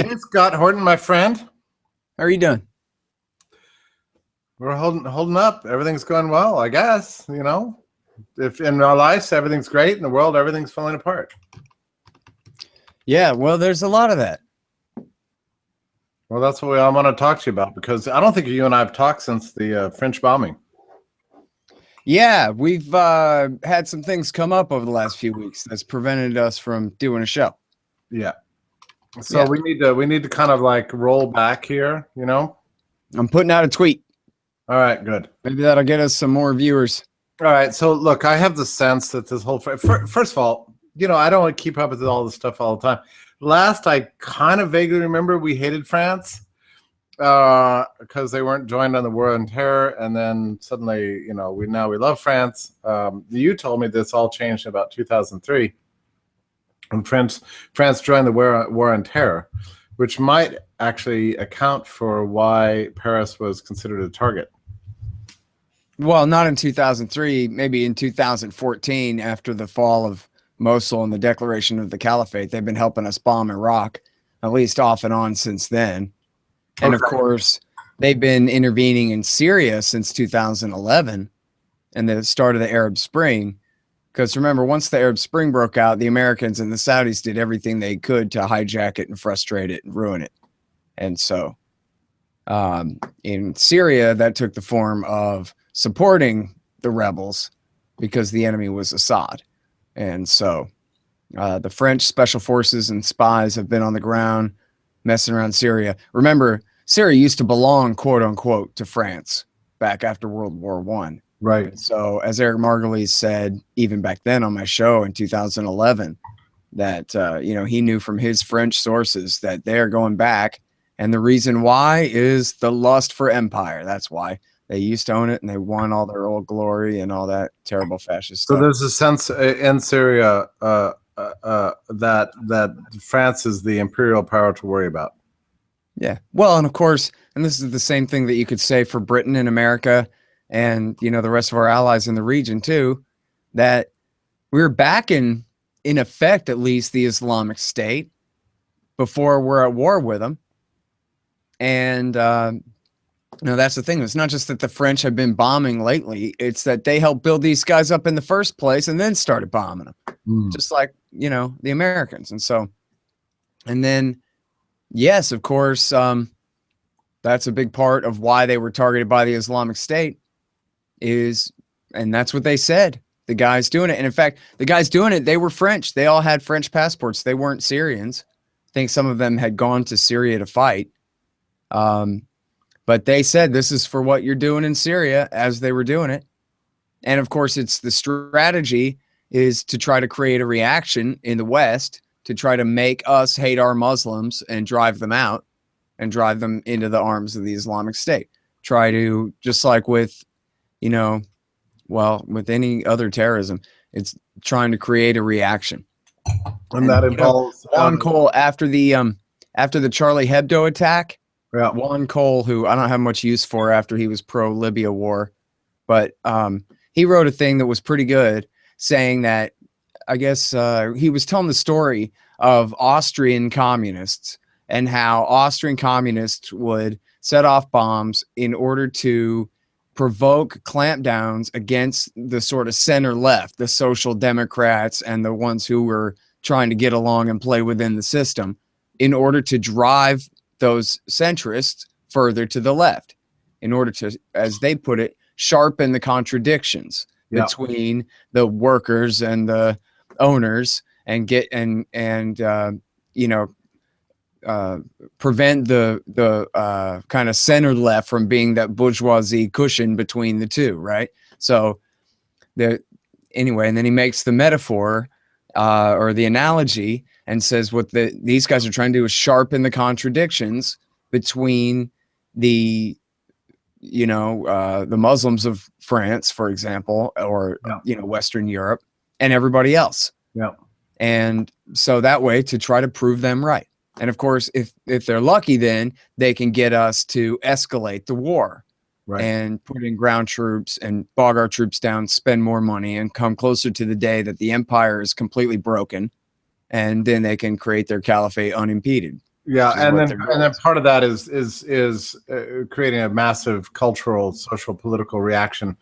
Hey, Scott Horton, my friend. How are you doing? We're holding up. Everything's going well, I guess. If in our lives everything's great, in the world everything's falling apart. Yeah, well, there's a lot of that. Well, that's what I want to talk to you about, because I don't think you and I have talked since the French bombing. Yeah, we've had some things come up over the last few weeks that's prevented us from doing a show. Yeah. So we need to kind of like roll back here, I'm putting out a tweet. All right, good. Maybe that'll get us some more viewers. All right. So look, I have the sense that this whole first of all, I don't want to keep up with all this stuff all the time. Last, I kind of vaguely remember we hated France because they weren't joined on the war on terror, and then suddenly, we love France. You told me this all changed in about 2003, when France joined the war on terror, which might actually account for why Paris was considered a target. Well, not in 2003, maybe in 2014, after the fall of Mosul and the declaration of the Caliphate. They've been helping us bomb Iraq, at least off and on since then. And of course, they've been intervening in Syria since 2011 and the start of the Arab Spring. Because remember, once the Arab Spring broke out, the Americans and the Saudis did everything they could to hijack it and frustrate it and ruin it. And so in Syria, that took the form of supporting the rebels because the enemy was Assad. And so the French special forces and spies have been on the ground messing around Syria. Remember, Syria used to belong, quote unquote, to France back after World War I. Right. And so as Eric Margulies said, even back then on my show in 2011, that, he knew from his French sources that they're going back. And the reason why is the lust for empire. That's why. They used to own it, and they won all their old glory and all that terrible fascist stuff. So there's a sense in Syria that France is the imperial power to worry about. Yeah. Well, and of course, and this is the same thing that you could say for Britain and America and, the rest of our allies in the region too, that we're back in effect, at least the Islamic State before we're at war with them. And, that's the thing. It's not just that the French have been bombing lately. It's that they helped build these guys up in the first place and then started bombing them, just like, the Americans. And so, and then, yes, of course, that's a big part of why they were targeted by the Islamic State and that's what they said, the guys doing it. And in fact, the guys doing it, they were French. They all had French passports. They weren't Syrians. I think some of them had gone to Syria to fight. But they said, this is for what you're doing in Syria, as they were doing it. And of course, it's the strategy is to try to create a reaction in the West to try to make us hate our Muslims and drive them out and drive them into the arms of the Islamic State. Try to, just like with, with any other terrorism, it's trying to create a reaction. And that involves Juan Cole after the Charlie Hebdo attack. Yeah. Juan Cole, who I don't have much use for after he was pro-Libya war, but he wrote a thing that was pretty good, saying that, I guess he was telling the story of Austrian communists and how Austrian communists would set off bombs in order to provoke clampdowns against the sort of center left, the social democrats and the ones who were trying to get along and play within the system, in order to drive those centrists further to the left, in order to, as they put it, sharpen the contradictions between the workers and the owners and get prevent the kind of center left from being that bourgeoisie cushion between the two, right? So anyway, and then he makes the metaphor or the analogy and says what these guys are trying to do is sharpen the contradictions between the Muslims of France, for example, or Western Europe, and everybody else. Yeah. And so that way to try to prove them right. And of course, if they're lucky, then they can get us to escalate the war, right, and put in ground troops and bog our troops down, spend more money, and come closer to the day that the empire is completely broken, and then they can create their caliphate unimpeded. Yeah, which is what their goal and then is. part of that is creating a massive cultural, social, political reaction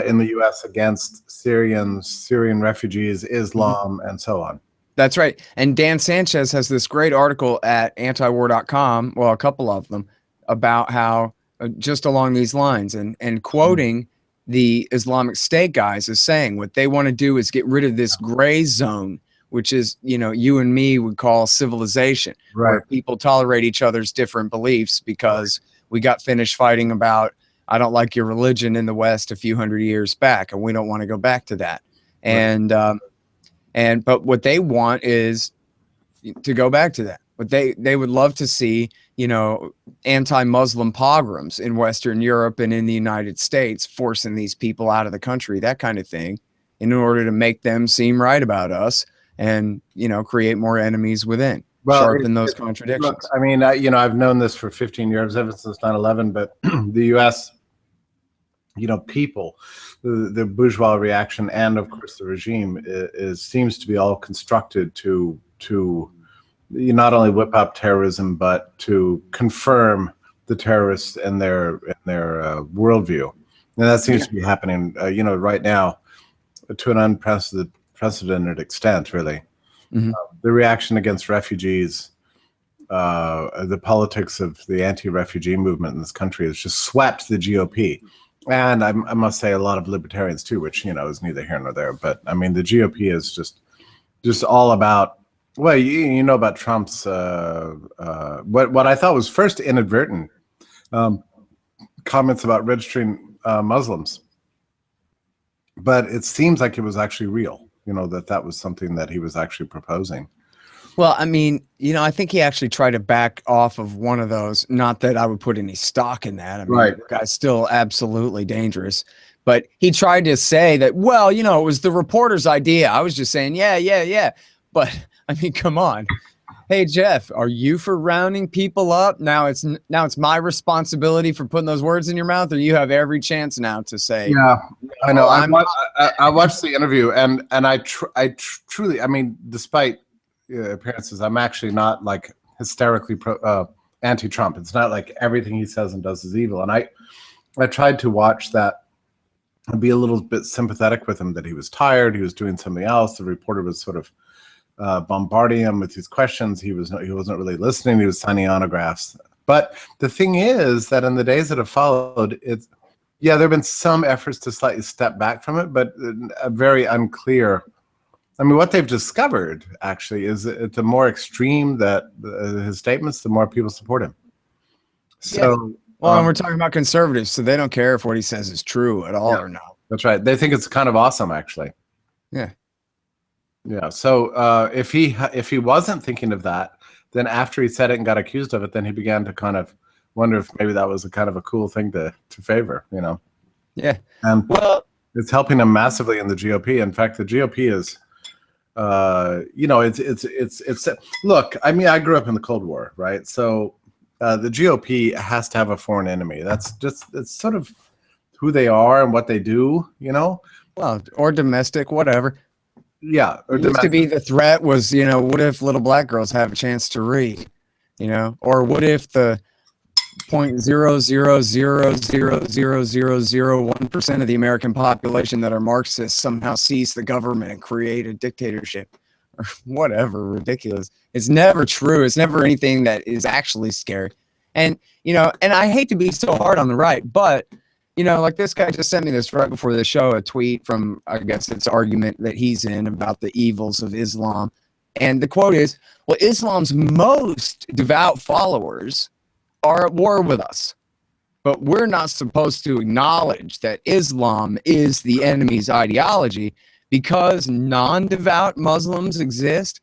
in the U.S. against Syrian refugees, Islam, and so on. That's right. And Dan Sanchez has this great article at antiwar.com, well, a couple of them, about how just along these lines and quoting the Islamic State guys is saying what they want to do is get rid of this gray zone, which is, you and me would call civilization, where Right. people tolerate each other's different beliefs because we got finished fighting about, I don't like your religion in the West a few hundred years back, and we don't want to go back to that. But what they want is to go back to that. But they would love to see, anti-Muslim pogroms in Western Europe and in the United States, forcing these people out of the country, that kind of thing, in order to make them seem right about us and, create more enemies within, sharpen those contradictions. Look, I mean, I've known this for 15 years, ever since 9/11, but the U.S., people, the bourgeois reaction, and of course the regime seems to be all constructed to not only whip up terrorism, but to confirm the terrorists in their worldview, and that seems to be happening, right now, to an unprecedented extent, really. The reaction against refugees, the politics of the anti-refugee movement in this country has just swept the GOP. And I must say a lot of libertarians too, which, is neither here nor there. But I mean, the GOP is just all about, well, you know about Trump's, what I thought was first inadvertent comments about registering Muslims. But it seems like it was actually real, that was something that he was actually proposing. Well, I mean, I think he actually tried to back off of one of those. Not that I would put any stock in that. I mean, the guy's still absolutely dangerous. But he tried to say that, well, it was the reporter's idea. I was just saying, yeah. But, I mean, come on. Hey, Jeff, are you for rounding people up? Now it's my responsibility for putting those words in your mouth, or you have every chance now to say. Yeah, I know. I watched the interview, and I truly, I mean, despite appearances, I'm actually not like hysterically anti-Trump. It's not like everything he says and does is evil. And I tried to watch that and be a little bit sympathetic with him, that he was tired, he was doing something else. The reporter was sort of bombarding him with these questions. He wasn't really listening. He was signing autographs. But the thing is that in the days that have followed, there have been some efforts to slightly step back from it, but a very unclear. I mean, what they've discovered actually is that the more extreme that his statements, the more people support him. So, and we're talking about conservatives, so they don't care if what he says is true at all or no. That's right. They think it's kind of awesome, actually. Yeah. Yeah. So if he wasn't thinking of that, then after he said it and got accused of it, then he began to kind of wonder if maybe that was a kind of a cool thing to favor, Yeah. And it's helping him massively in the GOP. In fact, the GOP is. It's look, I mean, I grew up in the Cold War, right? So the GOP has to have a foreign enemy. It's sort of who they are and what they do, Well, or domestic, whatever. Yeah. Or used to be the threat was, what if little black girls have a chance to read, or what if the 0.000000001% of the American population that are Marxists somehow seize the government and create a dictatorship or whatever, ridiculous. It's never true. It's never anything that is actually scary. And, and I hate to be so hard on the right, but, like this guy just sent me this right before the show, a tweet from, I guess it's argument that he's in about the evils of Islam. And the quote is, well, Islam's most devout followers are at war with us, but we're not supposed to acknowledge that Islam is the enemy's ideology because non-devout Muslims exist.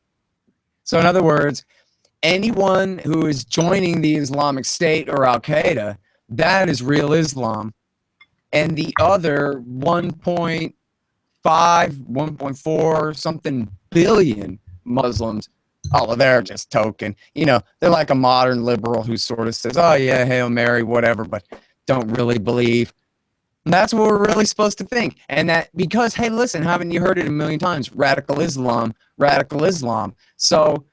So in other words, anyone who is joining the Islamic State or Al-Qaeda, that is real Islam. And the other 1.5, 1.4 something billion Muslims, they're just token. They're like a modern liberal who sort of says, oh, yeah, Hail Mary, whatever, but don't really believe. And that's what we're really supposed to think. And that because, hey, listen, haven't you heard it a million times? Radical Islam, radical Islam. So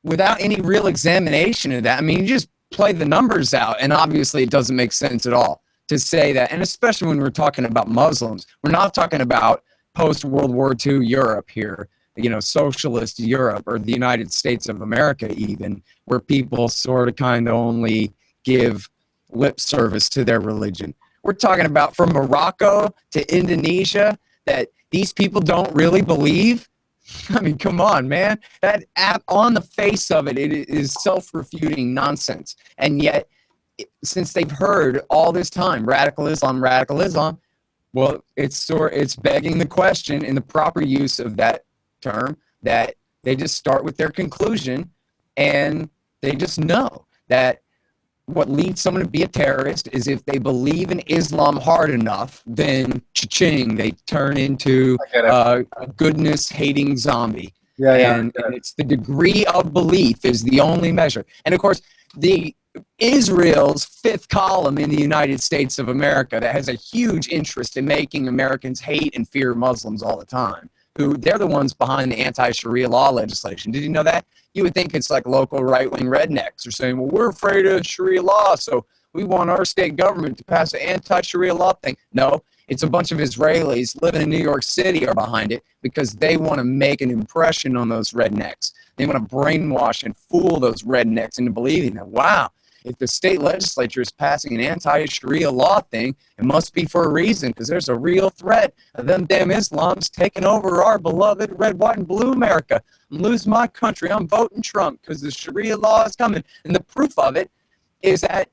without any real examination of that, I mean, you just play the numbers out, and obviously it doesn't make sense at all to say that. And especially when we're talking about Muslims, we're not talking about post-World War II Europe here, you know, socialist Europe or the United States of America even, where people sort of kind of only give lip service to their religion. We're talking about from Morocco to Indonesia that these people don't really believe. I mean, come on, man. That app, on the face of it, it is self-refuting nonsense. And yet, since they've heard all this time, radical Islam, well, it's begging the question in the proper use of that term that they just start with their conclusion, and they just know that what leads someone to be a terrorist is if they believe in Islam hard enough, then cha-ching, they turn into a goodness-hating zombie. And it's the degree of belief is the only measure. And of course, Israel's fifth column in the United States of America that has a huge interest in making Americans hate and fear Muslims all the time, who they're the ones behind the anti-Sharia law legislation. Did you know that? You would think it's like local right-wing rednecks are saying, well, we're afraid of Sharia law, so we want our state government to pass an anti-Sharia law thing. No, it's a bunch of Israelis living in New York City are behind it because they want to make an impression on those rednecks. They want to brainwash and fool those rednecks into believing that, wow, if the state legislature is passing an anti-Sharia law thing, it must be for a reason, because there's a real threat of them damn Islams taking over our beloved red, white, and blue America. I'm losing my country. I'm voting Trump because the Sharia law is coming. And the proof of it is that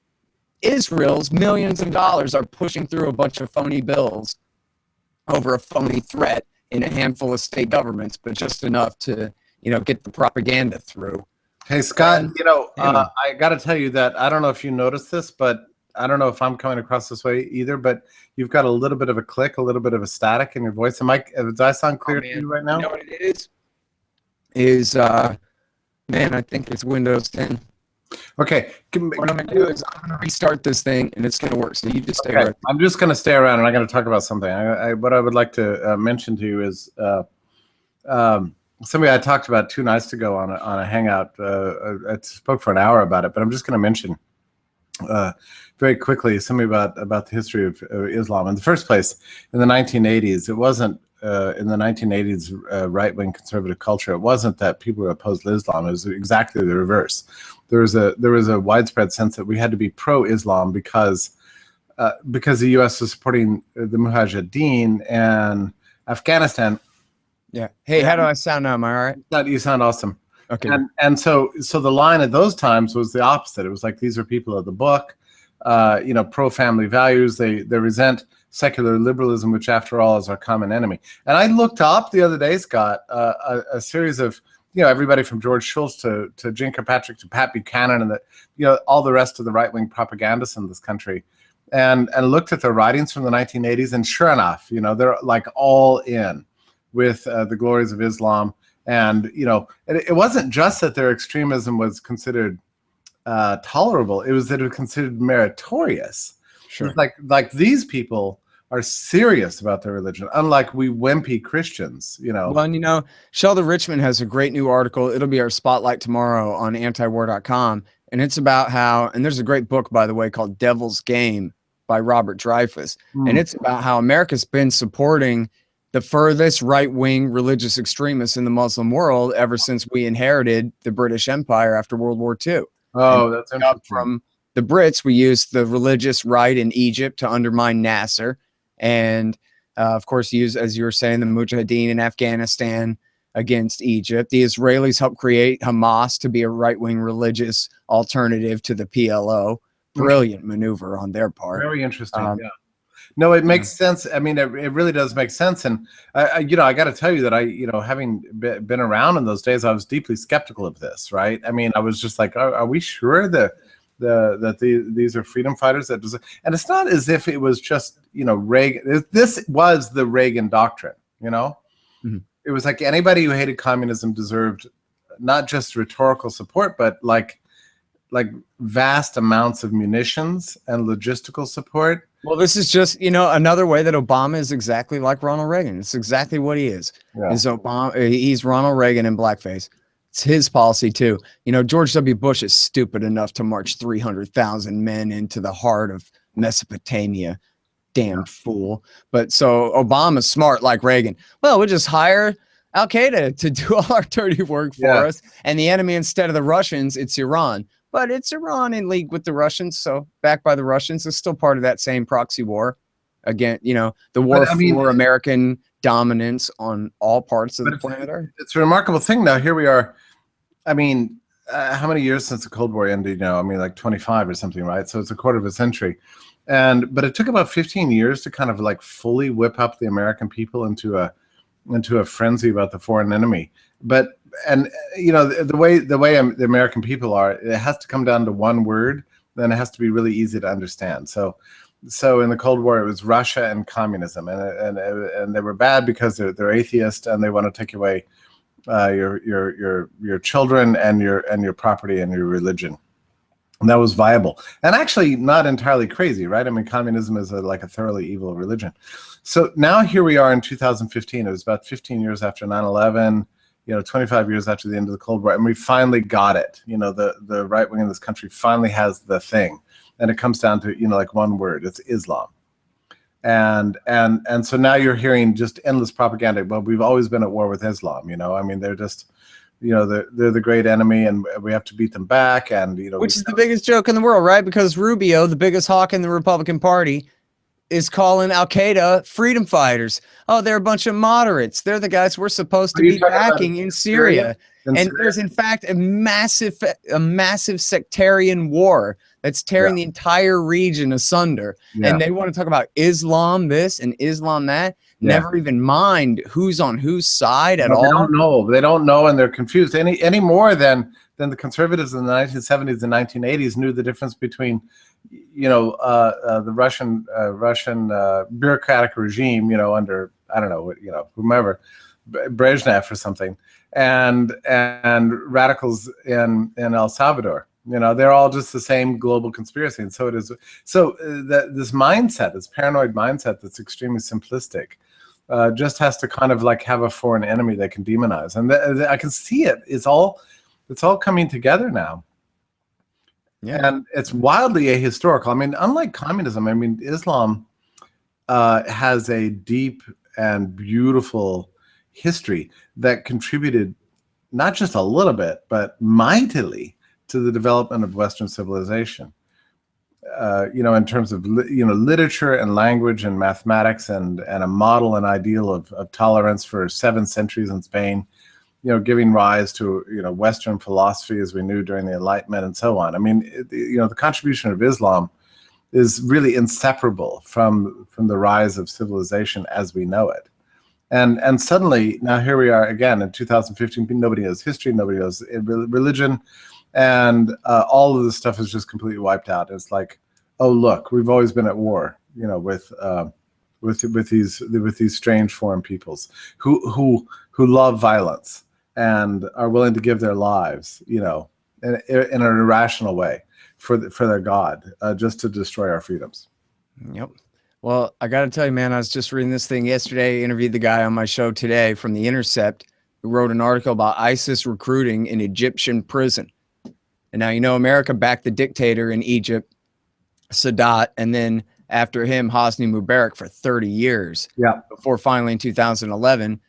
Israel's millions of dollars are pushing through a bunch of phony bills over a phony threat in a handful of state governments, but just enough to, you know, get the propaganda through. Hey, Scott, you know, I got to tell you that I don't know if you noticed this, but I don't know if I'm coming across this way either, but you've got a little bit of a click, a little bit of a static in your voice. Does I sound clear to you right now? You know what it is, man, I think it's Windows 10. Okay. What I'm going to do is I'm going to restart this thing, and it's going to work. So you just stay right there. I'm just going to stay around, and I'm going to talk about something. What I would like to mention to you is somebody I talked about 2 nights ago on a hangout. I spoke for an hour about it, but I'm just going to mention very quickly something about the history of Islam. In the first place, in the 1980s, it wasn't in the 1980s right-wing conservative culture. It wasn't that people were opposed to Islam. It was exactly the reverse. There was a widespread sense that we had to be pro-Islam because the U.S. was supporting the Mujahideen and Afghanistan. Yeah. Hey, how do I sound now? Am I all right? You sound awesome. Okay. And so the line at those times was the opposite. It was like, these are people of the book, you know, pro-family values. They resent secular liberalism, which after all is our common enemy. And I looked up the other day, Scott, a series of, you know, everybody from George Shultz to Jane Kirkpatrick to Pat Buchanan and you know, all the rest of the right-wing propagandists in this country, and looked at their writings from the 1980s. And sure enough, you know, they're like all in with the glories of Islam. And, you know, it wasn't just that their extremism was considered tolerable. It was that it was considered meritorious. Sure. It's like these people are serious about their religion, unlike we wimpy Christians, you know. Well, and, you know, Sheldon Richman has a great new article. It'll be our spotlight tomorrow on antiwar.com. And it's about how, and there's a great book, by the way, called Devil's Game by Robert Dreyfuss. And it's about how America's been supporting the furthest right-wing religious extremists in the Muslim world ever since we inherited the British Empire after World War II. Oh, that's interesting. From the Brits, we used the religious right in Egypt to undermine Nasser. And, of course, use, as you were saying, the Mujahideen in Afghanistan against Egypt. The Israelis helped create Hamas to be a right-wing religious alternative to the PLO. Brilliant maneuver on their part. Very interesting, yeah. No, it makes sense. I mean, it really does make sense. And, you know, I got to tell you that you know, having been around in those days, I was deeply skeptical of this, right? I mean, I was just like, are we sure that these are freedom fighters? And it's not as if it was just, you know, Reagan. This was the Reagan Doctrine, you know? Mm-hmm. It was like anybody who hated communism deserved not just rhetorical support, but like vast amounts of munitions and logistical support. Well, this is just, you know, another way that Obama is exactly like Ronald Reagan. It's exactly what he is. Yeah. Is Obama? He's Ronald Reagan in blackface. It's his policy too. You know, George W. Bush is stupid enough to march 300,000 men into the heart of Mesopotamia. Damn fool. But so Obama's smart like Reagan. Well, we'll just hire Al Qaeda to do all our dirty work for us. And the enemy, instead of the Russians, it's Iran. But it's Iran in league with the Russians. So backed by the Russians, is still part of that same proxy war. Again, you know, the war for American dominance on all parts of the planet Earth. It's a remarkable thing. Now, here we are. I mean, how many years since the Cold War ended? You know, I mean, like 25 or something, right? So it's a quarter of a century. But it took about 15 years to kind of like fully whip up the American people into a frenzy about the foreign enemy. And you know, the way the American people are, it has to come down to one word. Then it has to be really easy to understand. So in the Cold War, it was Russia and communism, and they were bad because they're atheist and they want to take away your children and your property and your religion. And that was viable, and actually not entirely crazy, right? I mean, communism is like a thoroughly evil religion. So now here we are in 2015. It was about 15 years after 9/11. You know, 25 years after the end of the Cold War, and we finally got it. You know, the right wing in this country finally has the thing, and it comes down to, you know, like one word. It's Islam. And so now you're hearing just endless propaganda. Well, we've always been at war with Islam. You know, I mean, they're just, you know, they're the great enemy, and we have to beat them back. And you know, which is the biggest joke in the world, right? Because Rubio, the biggest hawk in the Republican Party, is calling Al Qaeda freedom fighters. Oh, they're a bunch of moderates. They're the guys we're supposed to be backing in Syria. And there's in fact a massive sectarian war that's tearing the entire region asunder. And they want to talk about Islam this and Islam that. Never even mind who's on whose side at all. They don't know, and they're confused any more than the conservatives in the 1970s and 1980s knew the difference between, you know, the Russian bureaucratic regime, you know, under, I don't know, you know, whomever, Brezhnev or something, and radicals in El Salvador. You know, they're all just the same global conspiracy. And so it is. So this mindset, this paranoid mindset that's extremely simplistic, just has to kind of like have a foreign enemy they can demonize. And I can see it. It's all coming together now. Yeah. And it's wildly ahistorical. I mean, unlike communism, I mean, Islam has a deep and beautiful history that contributed not just a little bit, but mightily to the development of Western civilization. You know, in terms of, you know, literature and language and mathematics and a model and ideal of tolerance for 7 centuries in Spain, you know, giving rise to, you know, Western philosophy as we knew during the Enlightenment and so on. I mean, you know, the contribution of Islam is really inseparable from the rise of civilization as we know it. And suddenly, now here we are again in 2015, nobody knows history, nobody knows religion, and all of this stuff is just completely wiped out. It's like, oh, look, we've always been at war, you know, with these strange foreign peoples who love violence and are willing to give their lives, you know, in an irrational way for their God, just to destroy our freedoms. Yep. Well, I got to tell you, man, I was just reading this thing yesterday, interviewed the guy on my show today from The Intercept, who wrote an article about ISIS recruiting in Egyptian prison. And now, you know, America backed the dictator in Egypt, Sadat, and then after him, Hosni Mubarak for 30 years. Yeah. Before finally in 2011,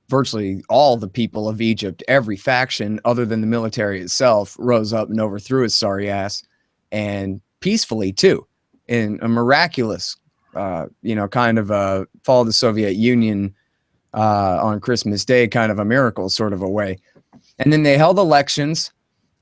virtually all the people of Egypt, every faction other than the military itself, rose up and overthrew his sorry ass, and peacefully too, in a miraculous, you know, kind of a fall of the Soviet Union on Christmas Day, kind of a miracle sort of a way. And then they held elections,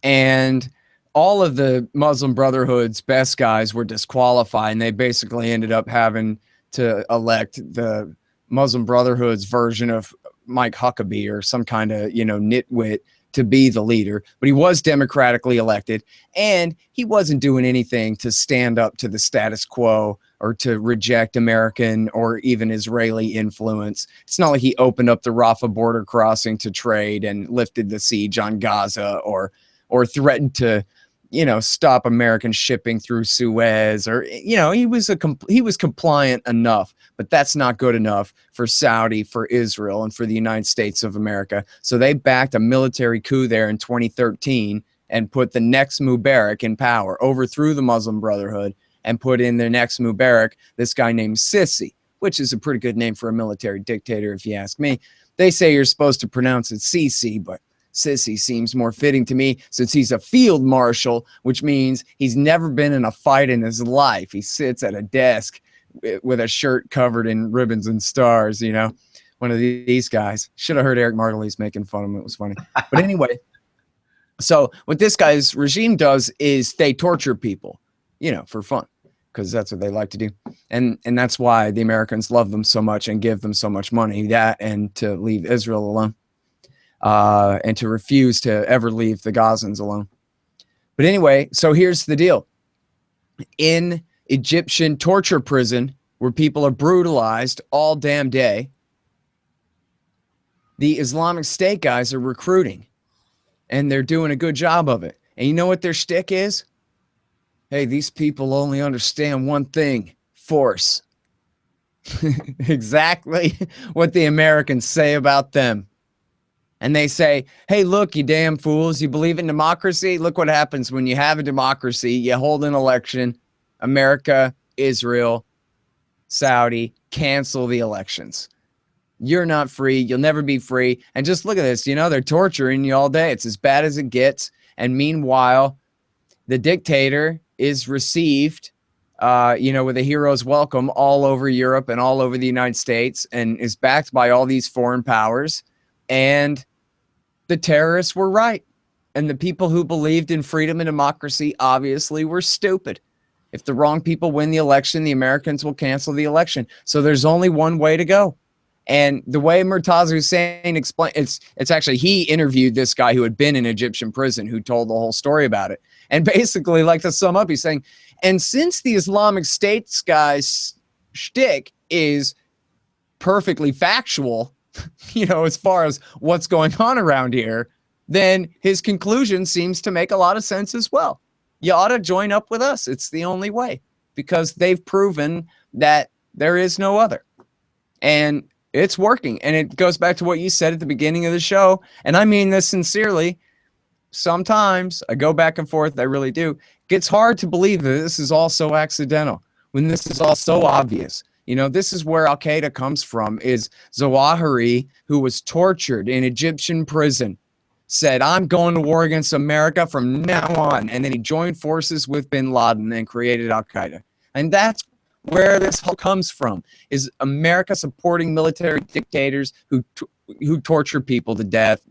and all of the Muslim Brotherhood's best guys were disqualified, and they basically ended up having to elect the Muslim Brotherhood's version of Mike Huckabee or some kind of, you know, nitwit to be the leader. But he was democratically elected, and he wasn't doing anything to stand up to the status quo or to reject American or even Israeli influence. It's not like he opened up the Rafah border crossing to trade and lifted the siege on Gaza or threatened to stop American shipping through Suez, or, he was compliant enough, but that's not good enough for Saudi, for Israel, and for the United States of America. So they backed a military coup there in 2013 and put the next Mubarak in power, overthrew the Muslim Brotherhood, and put in their next Mubarak, this guy named Sisi, which is a pretty good name for a military dictator, if you ask me. They say you're supposed to pronounce it Sisi, but Sissy seems more fitting to me since he's a field marshal, which means he's never been in a fight in his life. He sits at a desk with a shirt covered in ribbons and stars, one of these guys. Should have heard Eric Margolis making fun of him. It was funny. But anyway, so what this guy's regime does is they torture people, for fun, because that's what they like to do. And that's why the Americans love them so much and give them so much money, that and to leave Israel alone. And to refuse to ever leave the Gazans alone. But anyway, so here's the deal. In Egyptian torture prison, where people are brutalized all damn day, the Islamic State guys are recruiting, and they're doing a good job of it. And you know what their shtick is? Hey, these people only understand one thing: force. Exactly what the Americans say about them. And they say, hey, look, you damn fools, you believe in democracy? Look what happens when you have a democracy. You hold an election. America, Israel, Saudi, cancel the elections. You're not free. You'll never be free. And just look at this. They're torturing you all day. It's as bad as it gets. And meanwhile, the dictator is received, with a hero's welcome all over Europe and all over the United States, and is backed by all these foreign powers. And the terrorists were right. And the people who believed in freedom and democracy obviously were stupid. If the wrong people win the election, the Americans will cancel the election. So there's only one way to go. And the way Murtaza Hussein explained, it's actually, he interviewed this guy who had been in Egyptian prison, who told the whole story about it. And basically, like, to sum up, he's saying, and since the Islamic State's guy's shtick is perfectly factual, as far as what's going on around here, then his conclusion seems to make a lot of sense as well. You ought to join up with us. It's the only way, because they've proven that there is no other. And it's working. And it goes back to what you said at the beginning of the show. And I mean this sincerely. Sometimes I go back and forth. I really do. It gets hard to believe that this is all so accidental, when this is all so obvious. This is where Al-Qaeda comes from, is Zawahiri, who was tortured in Egyptian prison, said, I'm going to war against America from now on. And then he joined forces with bin Laden and created Al-Qaeda. And that's where this all comes from, is America supporting military dictators who torture people to death,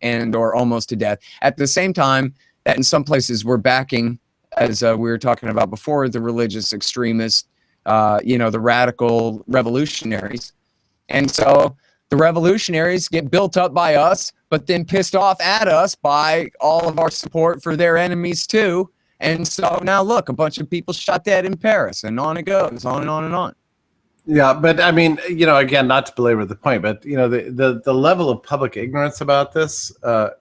and or almost to death. At the same time that in some places we're backing, as we were talking about before, the religious extremists, the radical revolutionaries. And so the revolutionaries get built up by us, but then pissed off at us by all of our support for their enemies too. And so now look, a bunch of people shot dead in Paris, and on it goes, on and on and on. Yeah, but I mean, again, not to belabor the point, but the level of public ignorance about this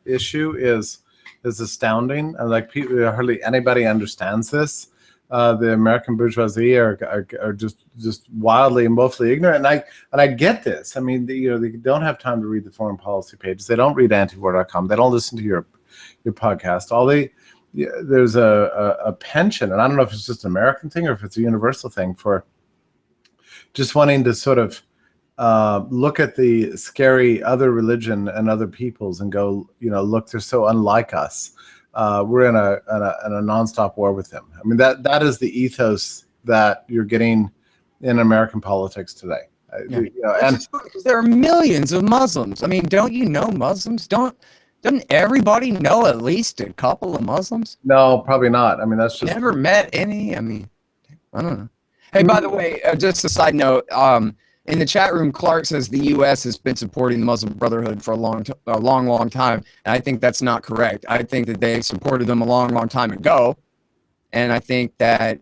issue is astounding. And like, hardly anybody understands this. The American bourgeoisie are just wildly and woefully ignorant, and I get this. I mean, they don't have time to read the foreign policy pages. They don't read antiwar.com. They don't listen to your podcast. There's a penchant, and I don't know if it's just an American thing or if it's a universal thing, for just wanting to sort of look at the scary other religion and other peoples and go, look, they're so unlike us. We're in a nonstop war with them. I mean, that is the ethos that you're getting in American politics today. Yeah. And there are millions of Muslims. I mean, don't you know Muslims? Doesn't everybody know at least a couple of Muslims? No, probably not. I mean, that's just never met any. I mean, I don't know. Hey, by the way, just a side note. In the chat room, Clark says the U.S. has been supporting the Muslim Brotherhood for a long time. And I think that's not correct. I think that they supported them a long time ago. And I think that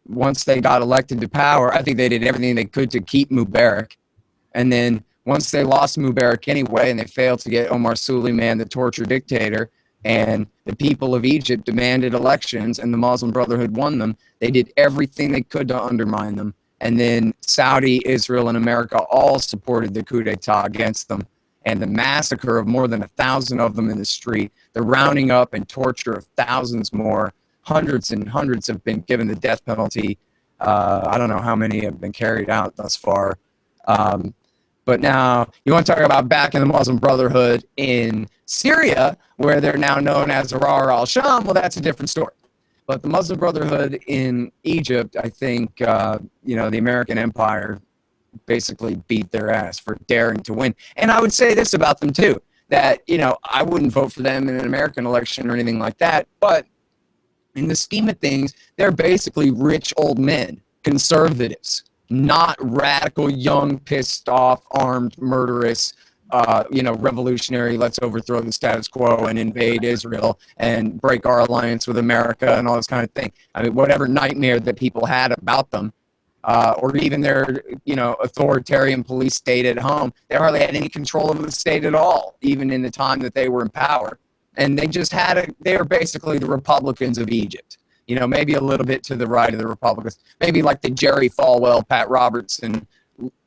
once they got elected to power, I think they did everything they could to keep Mubarak. And then once they lost Mubarak anyway, and they failed to get Omar Suleiman, the torture dictator, And the people of Egypt demanded elections, and the Muslim Brotherhood won them. They did everything they could to undermine them. And then Saudi, Israel, and America all supported the coup d'etat against them. And the massacre of more than 1,000 of them in the street, the rounding up and torture of thousands more, hundreds and hundreds have been given the death penalty. I don't know how many have been carried out thus far. But now you want to talk about back in the Muslim Brotherhood in Syria, where they're now known as Ahrar al-Sham. Well, that's a different story. But the Muslim Brotherhood in Egypt, I think, the American empire basically beat their ass for daring to win. And I would say this about them, too, that, I wouldn't vote for them in an American election or anything like that. But in the scheme of things, they're basically rich old men, conservatives, not radical, young, pissed off, armed, murderous, revolutionary, let's overthrow the status quo and invade Israel and break our alliance with America and all this kind of thing. I mean, whatever nightmare that people had about them, or even their, authoritarian police state at home, they hardly had any control over the state at all, even in the time that they were in power. And they just they were basically the Republicans of Egypt. Maybe a little bit to the right of the Republicans, maybe like the Jerry Falwell, Pat Robertson,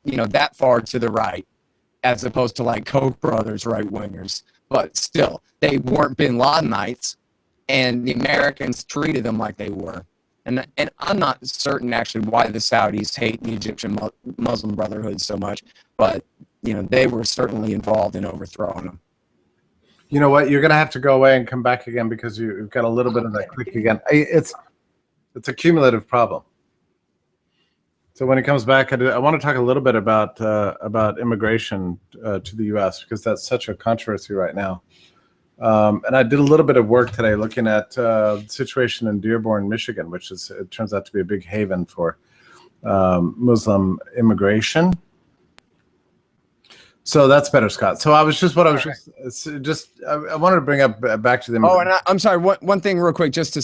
that far to the right, as opposed to like Koch brothers right-wingers. But still, they weren't Bin Ladenites, and the Americans treated them like they were. And I'm not certain actually why the Saudis hate the Egyptian Muslim Brotherhood so much, but they were certainly involved in overthrowing them. You know what? You're going to have to go away and come back again because you've got a little bit of that click again. It's a cumulative problem. So when it comes back, I want to talk a little bit about immigration to the U.S. because that's such a controversy right now. And I did a little bit of work today looking at the situation in Dearborn, Michigan, which it turns out to be a big haven for Muslim immigration. So that's better, Scott. So I wanted to bring up back to them. Oh, and I'm sorry. One thing real quick, just to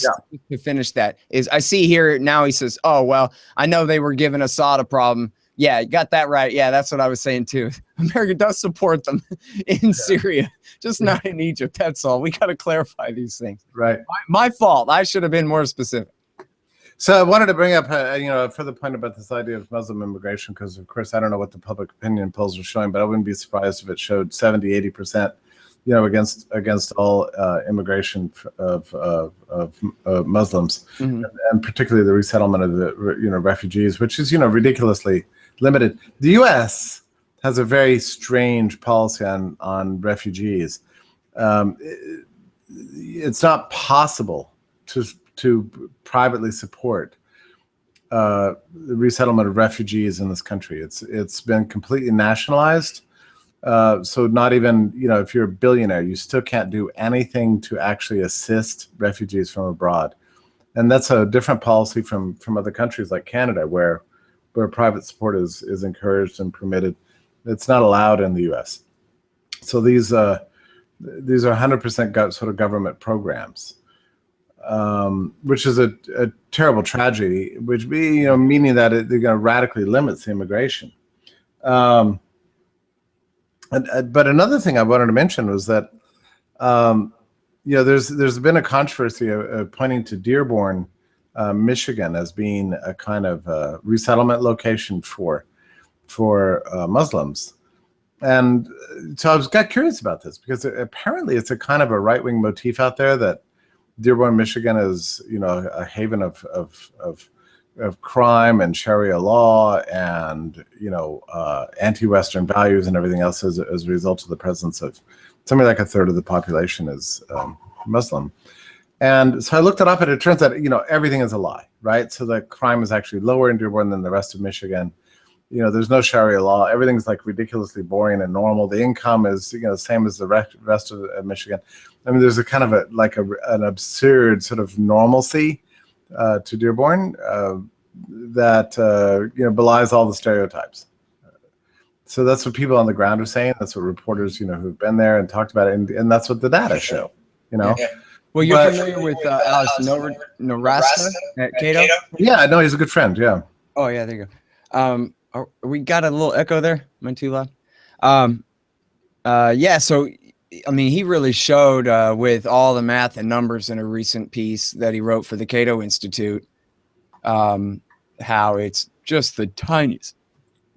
finish that is I see here now he says, oh, well, I know they were giving Assad a problem. Yeah, you got that right. Yeah, that's what I was saying too. America does support them in Syria, just not in Egypt. That's all. We got to clarify these things. Right. My fault. I should have been more specific. So I wanted to bring up, a further point about this idea of Muslim immigration, because, of course, I don't know what the public opinion polls are showing, but I wouldn't be surprised if it showed 70, 80%, against all immigration of Muslims, and particularly the resettlement of the, refugees, which is, ridiculously limited. The U.S. has a very strange policy on refugees. It's not possible to privately support the resettlement of refugees in this country. It's been completely nationalized. So not even, if you're a billionaire, you still can't do anything to actually assist refugees from abroad. And that's a different policy from other countries like Canada, where private support is encouraged and permitted. It's not allowed in the U.S. So these are 100% sort of government programs. Which is a terrible tragedy, meaning that they're going to radically limit the immigration. But another thing I wanted to mention was that, there's been a controversy pointing to Dearborn, Michigan, as being a kind of resettlement location for Muslims. And so I got curious about this because apparently it's a kind of a right-wing motif out there that Dearborn, Michigan is, a haven of crime and Sharia law and, anti-Western values and everything else as a result of the presence of something like a third of the population is Muslim. And so I looked it up, and it turns out, everything is a lie, right? So the crime is actually lower in Dearborn than the rest of Michigan. There's no Sharia law. Everything's like ridiculously boring and normal. The income is, the same as the rest of Michigan. I mean, there's a kind of an absurd sort of normalcy to Dearborn that belies all the stereotypes. So that's what people on the ground are saying. That's what reporters who've been there and talked about it, and that's what the data show. Yeah. Well, you're familiar with Alex Nowrasteh at Cato? Yeah, no, he's a good friend. Yeah. Oh yeah, there you go. We got a little echo there. Am I too loud? Yeah. So I mean, he really showed with all the math and numbers in a recent piece that he wrote for the Cato Institute, how it's just the tiniest,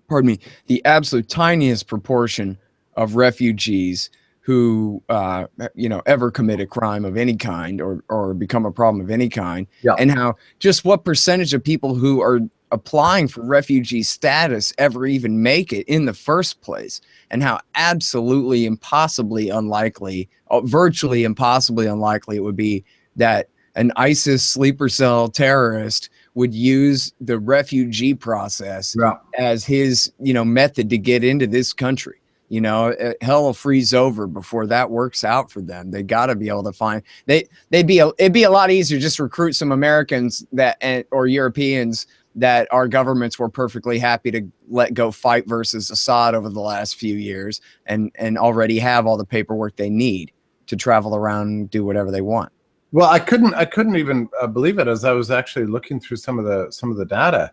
pardon me, the absolute tiniest proportion of refugees who, ever commit a crime of any kind or become a problem of any kind. Yeah. And how just what percentage of people who are applying for refugee status ever even make it in the first place, and how absolutely impossibly unlikely, virtually impossibly unlikely it would be that an ISIS sleeper cell terrorist would use the refugee process as his, method to get into this country. Hell will freeze over before that works out for them. They got to be able to find it'd be a lot easier just to recruit some Americans or Europeans that our governments were perfectly happy to let go fight versus Assad over the last few years and already have all the paperwork they need to travel around and do whatever they want. Well, I couldn't even believe it as I was actually looking through some of the data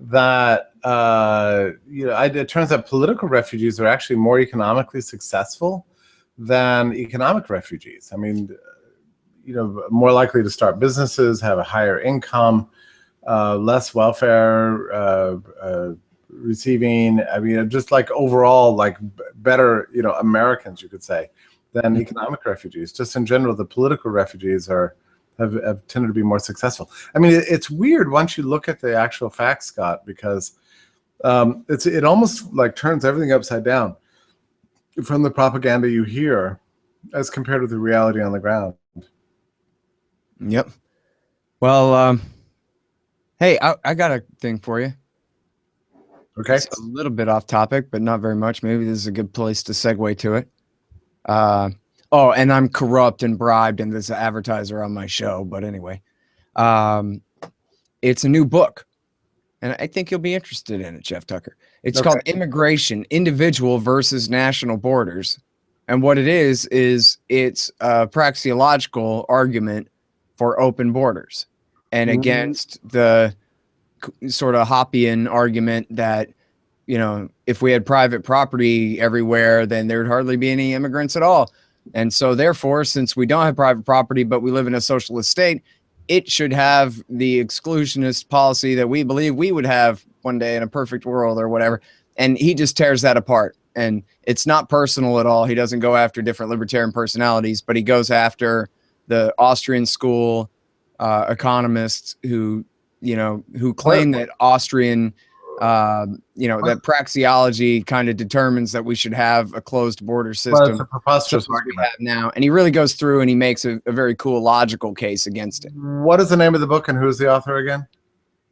that it turns out political refugees are actually more economically successful than economic refugees. I mean, more likely to start businesses, have a higher income, less welfare receiving. I mean, just like overall, like better, Americans, you could say, than economic refugees. Just in general, the political refugees have tended to be more successful. I mean, it's weird once you look at the actual facts, Scott, because it almost like turns everything upside down from the propaganda you hear as compared with the reality on the ground. Yep. Well, hey, I got a thing for you. Okay. It's a little bit off topic, but not very much. Maybe this is a good place to segue to it. And I'm corrupt and bribed, and there's an advertiser on my show. But anyway, it's a new book, and I think you'll be interested in it, Jeff Tucker. It's called Immigration, Individual versus National Borders. And what it is it's a praxeological argument for open borders and against the sort of Hoppian argument that, if we had private property everywhere, then there would hardly be any immigrants at all. And so therefore, since we don't have private property, but we live in a socialist state, it should have the exclusionist policy that we believe we would have one day in a perfect world or whatever. And he just tears that apart. And it's not personal at all. He doesn't go after different libertarian personalities, but he goes after the Austrian school economists who claim that Austrian, that praxeology kind of determines that we should have a closed border system. Well, it's a preposterous argument. We have now. And he really goes through and he makes a very cool logical case against it. What is the name of the book and who's the author again?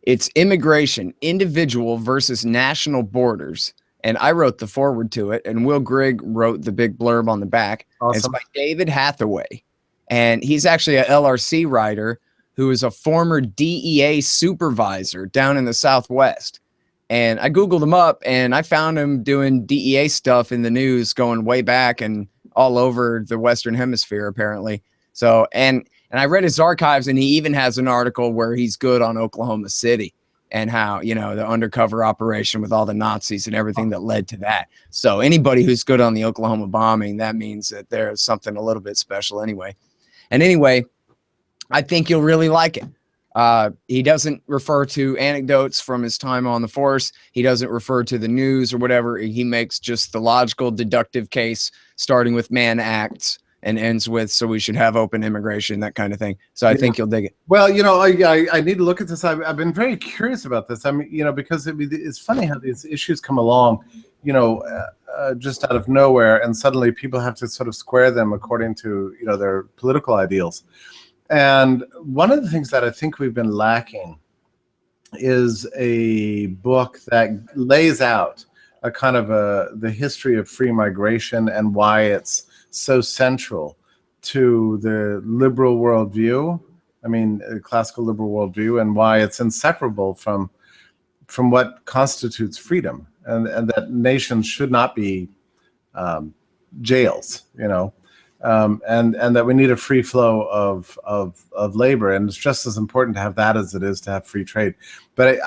It's Immigration, Individual versus National Borders. And I wrote the foreword to it, and Will Grigg wrote the big blurb on the back. Awesome. It's by David Hathaway. And he's actually a LRC writer who is a former DEA supervisor down in the Southwest. And I Googled him up, and I found him doing DEA stuff in the news going way back and all over the Western Hemisphere, apparently. So, and I read his archives, and he even has an article where he's good on Oklahoma City and how, the undercover operation with all the Nazis and everything that led to that. So anybody who's good on the Oklahoma bombing, that means that there's something a little bit special anyway. And anyway, I think you'll really like it. He doesn't refer to anecdotes from his time on the force. He doesn't refer to the news or whatever. He makes just the logical deductive case, starting with man acts and ends with, so we should have open immigration, that kind of thing. So I think you'll dig it. Well, I need to look at this. I've been very curious about this. I mean, because it's funny how these issues come along, just out of nowhere, and suddenly people have to sort of square them according to, their political ideals. And one of the things that I think we've been lacking is a book that lays out a kind of the history of free migration and why it's so central to the liberal worldview. I mean, classical liberal worldview, and why it's inseparable from what constitutes freedom, and that nations should not be jails, and that we need a free flow of labor, and it's just as important to have that as it is to have free trade. But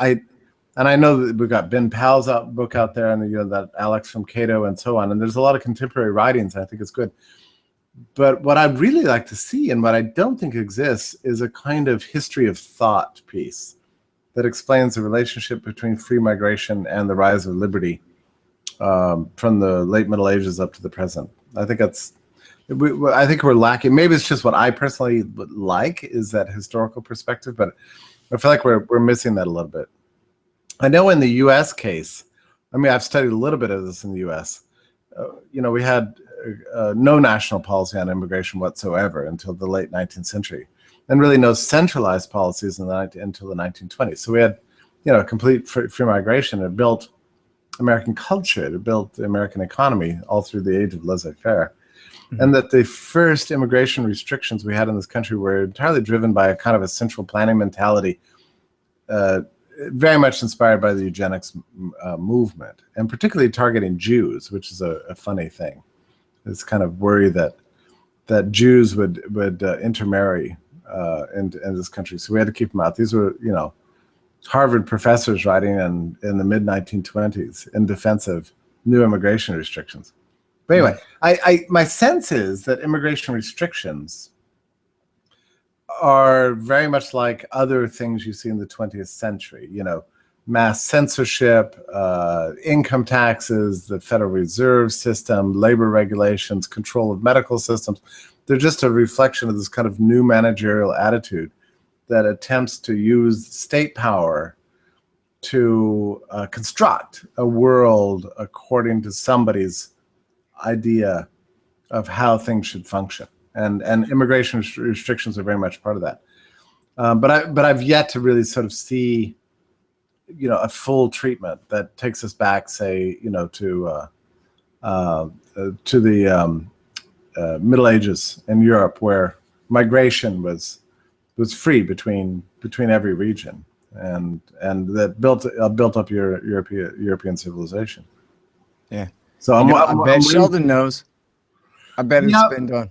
I know that we've got Ben Powell's book out there, and that Alex from Cato and so on, and there's a lot of contemporary writings. I think it's good. But what I'd really like to see, and what I don't think exists, is a kind of history of thought piece that explains the relationship between free migration and the rise of liberty from the late Middle Ages up to the present. I think I think we're lacking. Maybe it's just what I personally would like, is that historical perspective, but I feel like we're missing that a little bit. I know in the U.S. case, I mean, I've studied a little bit of this in the U.S. We had no national policy on immigration whatsoever until the late 19th century, and really no centralized policies until the 1920s. So we had, complete free migration. It built American culture. It built the American economy all through the age of laissez-faire. Mm-hmm. And that the first immigration restrictions we had in this country were entirely driven by a kind of a central planning mentality, very much inspired by the eugenics movement, and particularly targeting Jews, which is a funny thing. It's kind of worry that Jews would intermarry in this country, so we had to keep them out. These were, Harvard professors writing in the mid 1920s in defense of new immigration restrictions. But anyway, my sense is that immigration restrictions are very much like other things you see in the 20th century, mass censorship, income taxes, the Federal Reserve System, labor regulations, control of medical systems. They're just a reflection of this kind of new managerial attitude that attempts to use state power to construct a world according to somebody's idea of how things should function. And immigration restrictions are very much part of that. But I've yet to really sort of see, a full treatment that takes us back, say, to the Middle Ages in Europe, where migration was free between every region, and that built up your European civilization. Yeah. So I bet Sheldon knows. I bet it's been done.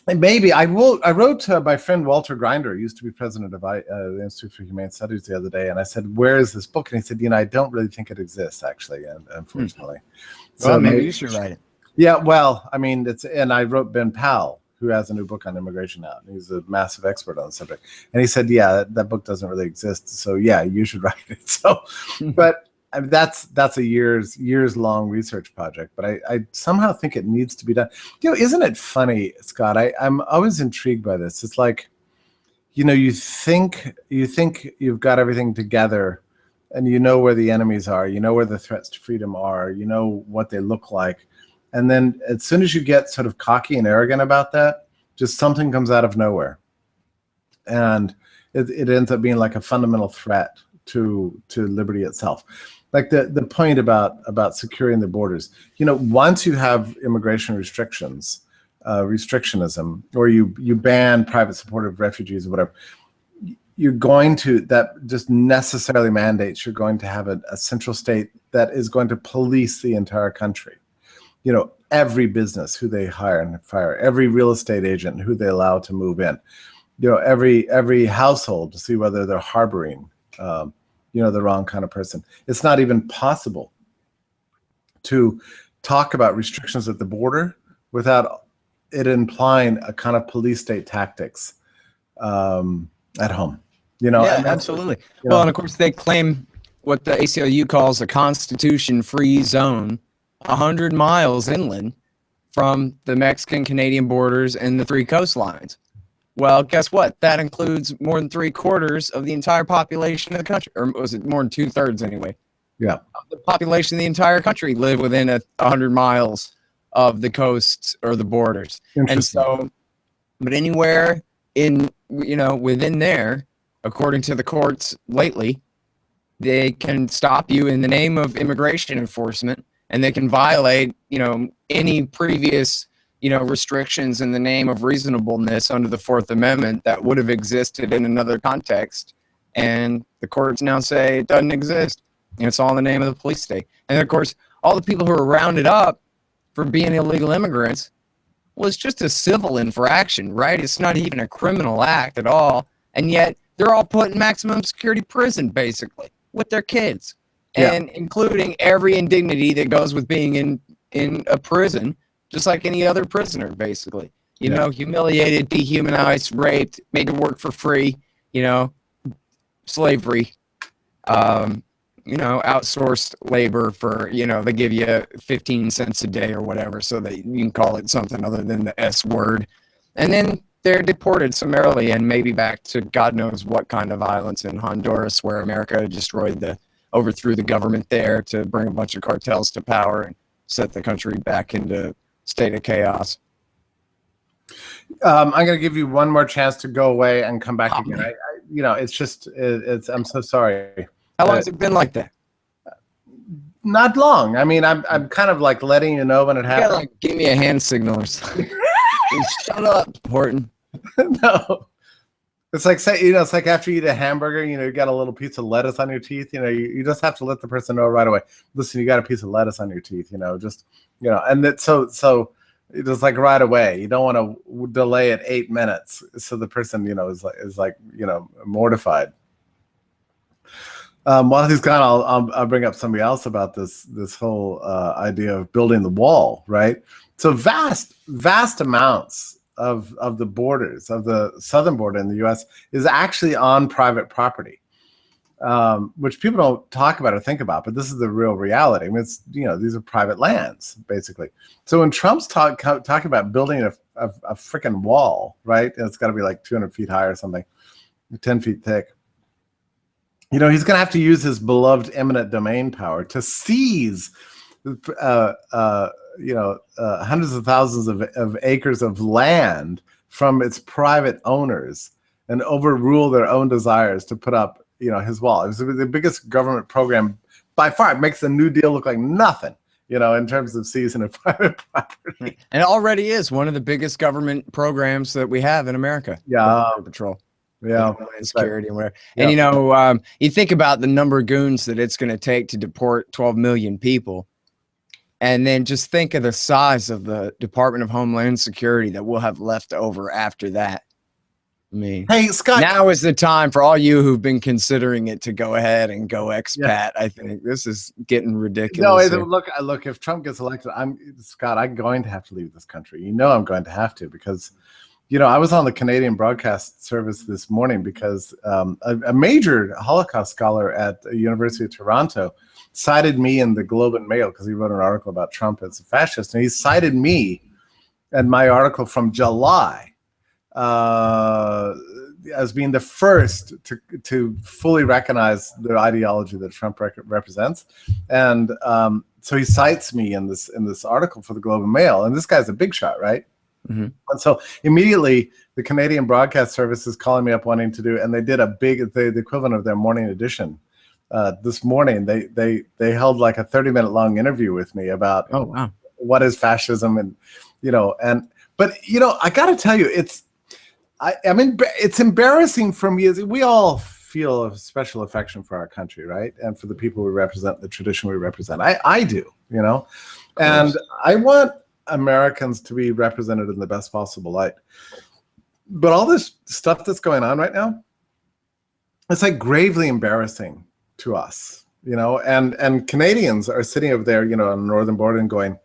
And maybe I wrote my friend Walter Grinder, who used to be president of the Institute for Humane Studies, the other day, and I said, "Where is this book?" And he said, "I don't really think it exists, actually, unfortunately." So maybe you should write it. Yeah, well, I mean, and I wrote Ben Powell, who has a new book on immigration out. He's a massive expert on the subject, and he said, "Yeah, that book doesn't really exist. So yeah, you should write it." So, but I mean, that's a years long research project, but I somehow think it needs to be done. Isn't it funny, Scott? I'm always intrigued by this. It's like, you think you've got everything together, and you know where the enemies are, you know where the threats to freedom are, you know what they look like, and then as soon as you get sort of cocky and arrogant about that, just something comes out of nowhere, and it ends up being like a fundamental threat to liberty itself. Like the point about securing the borders, once you have immigration restrictions, restrictionism, or you ban private support of refugees or whatever, that just necessarily mandates you're going to have a central state that is going to police the entire country. Every business, who they hire and fire, every real estate agent who they allow to move in, every household to see whether they're harboring the wrong kind of person. It's not even possible to talk about restrictions at the border without it implying a kind of police state tactics at home. Yeah, absolutely. Well, and of course they claim what the ACLU calls a constitution-free zone 100 miles inland from the Mexican-Canadian borders and the 3 coastlines. Well, guess what? That includes more than 3/4 of the entire population of the country, or was it more than 2/3 anyway? Yeah, the population of the entire country live within 100 miles of the coasts or the borders, and so, but anywhere in within there, according to the courts lately, they can stop you in the name of immigration enforcement, and they can violate any previous restrictions in the name of reasonableness under the 4th Amendment that would have existed in another context. And the courts now say it doesn't exist. And it's all in the name of the police state. And of course, all the people who are rounded up for being illegal immigrants was just a civil infraction, right? It's not even a criminal act at all. And yet they're all put in maximum security prison, basically, with their kids. And including every indignity that goes with being in a prison, just like any other prisoner, basically. You know, humiliated, dehumanized, raped, made to work for free, you know, slavery, you know, outsourced labor for, you know, they give you 15 cents a day or whatever so that you can call it something other than the S word. And then they're deported summarily and maybe back to God knows what kind of islands in Honduras where America overthrew the government there to bring a bunch of cartels to power and set the country back into state of chaos. I'm going to give you one more chance to go away and come back again. You know, it's just, I'm so sorry. How long has it been like that? Not long. I mean, I'm kind of like letting you know when it happens. Like, give me a hand signal or something. Shut up, Horton. No. It's like, say, you know, it's like after you eat a hamburger, you know, you got a little piece of lettuce on your teeth, you know, you just have to let the person know right away. Listen, you got a piece of lettuce on your teeth, you know, just, you know, and that, so it's just like right away. You don't want to delay it 8 minutes. So the person, you know, is like, you know, mortified. While he's gone, I'll bring up somebody else about this whole idea of building the wall, right? So vast amounts of the borders of the southern border in the U.S. is actually on private property, which people don't talk about or think about, but this is the real reality. I mean, it's, you know, these are private lands basically. So when Trump's talking about building a freaking wall, right? And it's got to be like 200 feet high or something, 10 feet thick. You know, he's going to have to use his beloved eminent domain power to seize, hundreds of thousands of acres of land from its private owners and overrule their own desires to put up, you know, his wall. It was the biggest government program by far. It makes the New Deal look like nothing, you know, in terms of seizing of private property. And it already is one of the biggest government programs that we have in America. Yeah. Border Patrol. Yeah, security and whatever. Yeah. And you know, you think about the number of goons that it's going to take to deport 12 million people, and then just think of the size of the Department of Homeland Security that we'll have left over after that. I mean, hey Scott, now is the time for all you who've been considering it to go ahead and go expat. Yeah. I think this is getting ridiculous. No, look. If Trump gets elected, I'm going to have to leave this country. You know, I'm going to have to because. You know, I was on the Canadian broadcast service this morning because a major Holocaust scholar at the University of Toronto cited me in the Globe and Mail because he wrote an article about Trump as a fascist, and he cited me and my article from July as being the first to fully recognize the ideology that Trump represents, and so he cites me in this article for the Globe and Mail, and this guy's a big shot, right? Mm-hmm. And so immediately the Canadian broadcast service is calling me up wanting to do, and they did the equivalent of their morning edition this morning. They held like a 30-minute long interview with me about what is fascism, and you know, but you know, I got to tell you, it's embarrassing for me. We all feel a special affection for our country, right, and for the people we represent, the tradition we represent. I do, you know, and I want Americans to be represented in the best possible light. But all this stuff that's going on right now, it's like gravely embarrassing to us, you know, and Canadians are sitting over there, you know, on the northern border and going,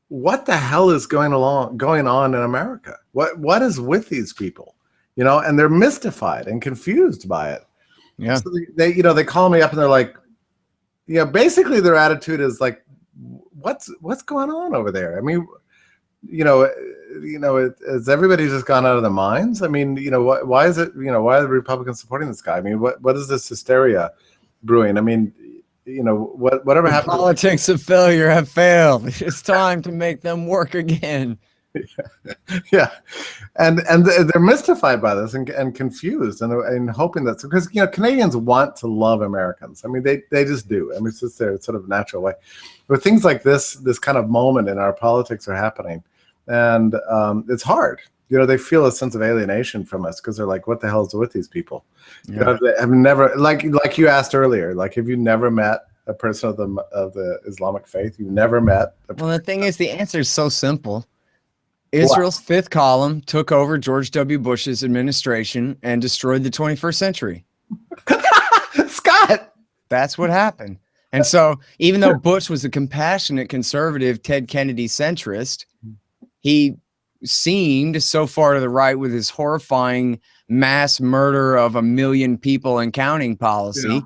what the hell is going on in America? What is with these people? You know, and they're mystified and confused by it. Yeah. So they call me up and they're like, yeah, basically their attitude is like, what's going on over there? I mean, has everybody just gone out of their minds? I mean, you know, why is it, you know, why are the Republicans supporting this guy? I mean, what is this hysteria brewing? I mean, you know, whatever happened. Politics of failure have failed. It's time to make them work again. Yeah. And they're mystified by this and confused and hoping that, because, you know, Canadians want to love Americans. I mean, they just do. I mean, it's just their sort of natural way. But things like this kind of moment in our politics are happening. And it's hard. You know, they feel a sense of alienation from us because they're like, what the hell is with these people? Yeah. You know, I've never, like you asked earlier, like, have you never met a person of the Islamic faith? You've never met. Well, the thing is, the answer is so simple. Israel's fifth column took over George W. Bush's administration and destroyed the 21st century. Scott! That's what happened. And so even though Bush was a compassionate conservative, Ted Kennedy centrist, he seemed so far to the right with his horrifying mass murder of 1 million people and counting policy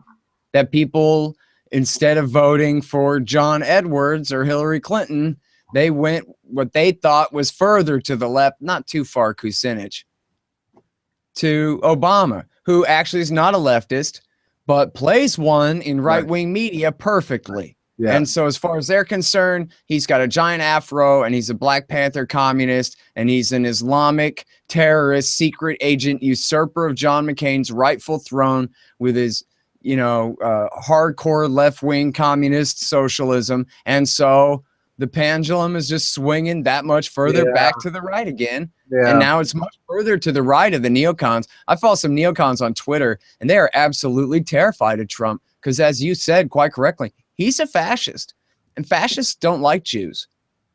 that people, instead of voting for John Edwards or Hillary Clinton, they went what they thought was further to the left, not too far Kucinich, to Obama, who actually is not a leftist, but plays one in right-wing media perfectly. Yeah. And so as far as they're concerned, he's got a giant afro and he's a Black Panther communist and he's an Islamic terrorist, secret agent, usurper of John McCain's rightful throne with his, hardcore left-wing communist socialism. And so the pendulum is just swinging that much further back to the right again. Yeah. And now it's much further to the right of the neocons. I follow some neocons on Twitter, and they are absolutely terrified of Trump because, as you said quite correctly, he's a fascist, and fascists don't like Jews.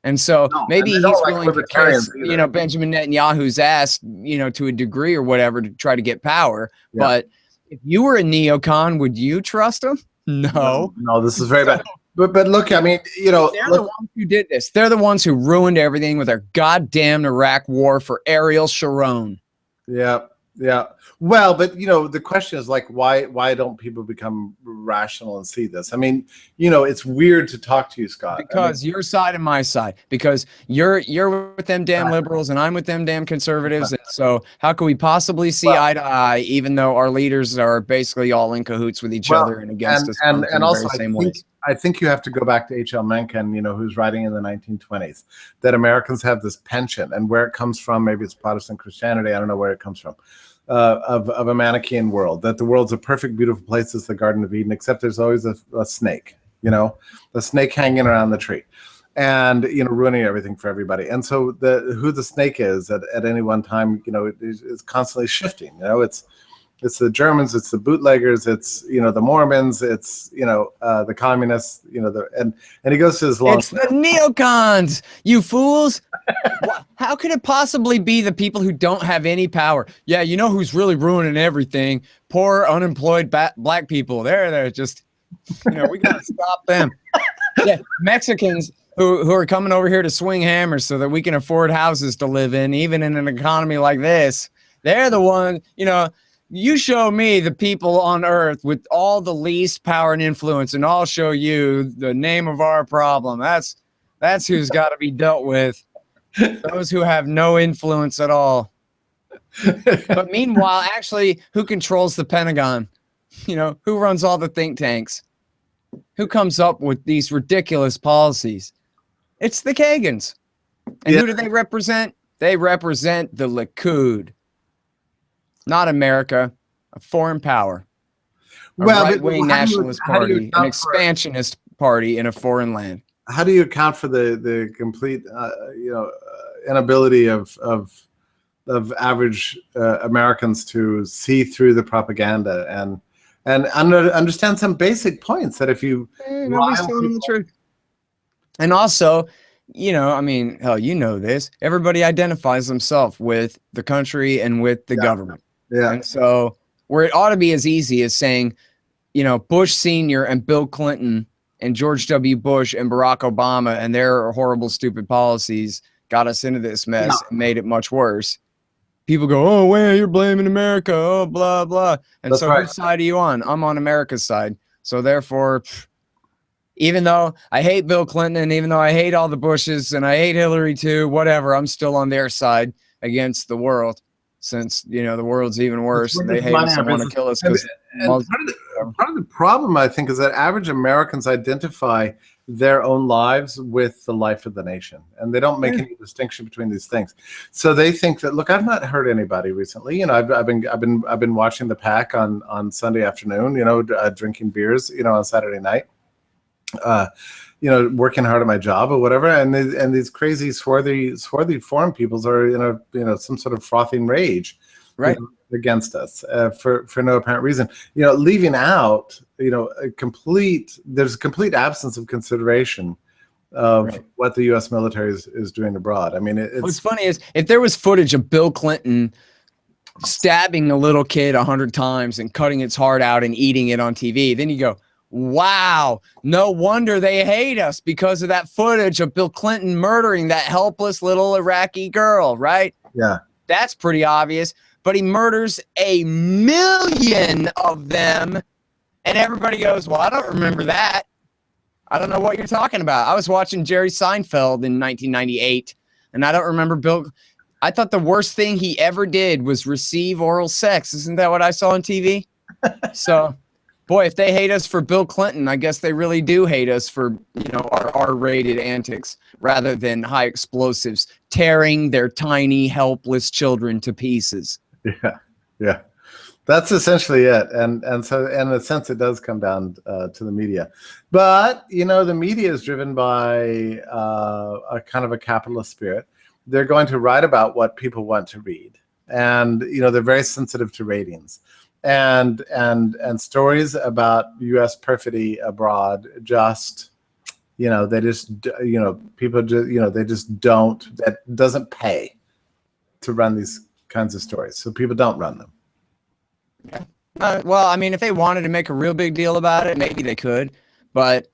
And so maybe he's willing to kiss, Benjamin Netanyahu's ass, to a degree or whatever to try to get power. Yeah. But if you were a neocon, would you trust him? No. No, this is very bad. But look, I mean, they're the ones who did this. They're the ones who ruined everything with their goddamn Iraq war for Ariel Sharon. Yeah. Well, but the question is like, why don't people become rational and see this? I mean, it's weird to talk to you, Scott. Because your side and my side. Because you're with them damn liberals and I'm with them damn conservatives. And so how can we possibly see eye to eye, even though our leaders are basically all in cahoots with each other and against us? And also, I think you have to go back to H.L. Mencken, who's writing in the 1920s, that Americans have this penchant, and where it comes from, maybe it's Protestant Christianity, I don't know where it comes from, of a Manichaean world, that the world's a perfect, beautiful place, it's the Garden of Eden, except there's always a snake, the snake hanging around the tree, and ruining everything for everybody. And so who the snake is at any one time, is constantly shifting. It's the Germans, it's the bootleggers, it's the Mormons, it's the communists, and he goes to his long. It's the neocons, you fools! How could it possibly be the people who don't have any power? Yeah, who's really ruining everything? Poor unemployed black people. They're just, we gotta stop them. Yeah, Mexicans who are coming over here to swing hammers so that we can afford houses to live in, even in an economy like this. They're the ones, You show me the people on earth with all the least power and influence, and I'll show you the name of our problem. That's who's got to be dealt with. Those who have no influence at all. But meanwhile, actually, who controls the Pentagon? Who runs all the think tanks? Who comes up with these ridiculous policies? It's the Kagans. And who do they represent? They represent the Likud. Not America, a foreign power, a right-wing nationalist party, an expansionist party in a foreign land. How do you account for the complete, inability of average Americans to see through the propaganda and understand some basic points that if you nobody's telling the truth. And also, hell, this. Everybody identifies themselves with the country and with the government. Yeah. And so where it ought to be as easy as saying, Bush Sr. and Bill Clinton and George W. Bush and Barack Obama and their horrible, stupid policies got us into this mess and made it much worse. People go, oh, well, you're blaming America. Oh, blah, blah. And that's so whose side are you on? I'm on America's side. So therefore, even though I hate Bill Clinton and even though I hate all the Bushes and I hate Hillary too, whatever, I'm still on their side against the world. Since the world's even worse and they hate us and want to kill us. Part of the problem, I think, is that average Americans identify their own lives with the life of the nation, and they don't make any distinction between these things. So they think that, look, I've not hurt anybody recently. I've been watching the Pack on Sunday afternoon. Drinking beers. On Saturday night. Working hard at my job or whatever, and these crazy swarthy foreign peoples are in some sort of frothing rage, right, against us for no apparent reason. Leaving out there's a complete absence of consideration of what the U.S. military is doing abroad. I mean, what's funny is if there was footage of Bill Clinton stabbing a little kid 100 times and cutting its heart out and eating it on TV, then you go, wow, no wonder they hate us because of that footage of Bill Clinton murdering that helpless little Iraqi girl, right? Yeah. That's pretty obvious. But he murders 1 million of them, and everybody goes, well, I don't remember that. I don't know what you're talking about. I was watching Jerry Seinfeld in 1998, and I don't remember Bill. I thought the worst thing he ever did was receive oral sex. Isn't that what I saw on TV? So, boy, if they hate us for Bill Clinton, I guess they really do hate us for, our R-rated antics rather than high explosives tearing their tiny, helpless children to pieces. Yeah. Yeah. That's essentially it. And so in a sense, it does come down to the media. But, the media is driven by a kind of a capitalist spirit. They're going to write about what people want to read. And, they're very sensitive to ratings. And stories about U.S. perfidy abroad just, they just, people just, they just don't, that doesn't pay to run these kinds of stories. So people don't run them. Yeah. Well, I mean, if they wanted to make a real big deal about it, maybe they could. But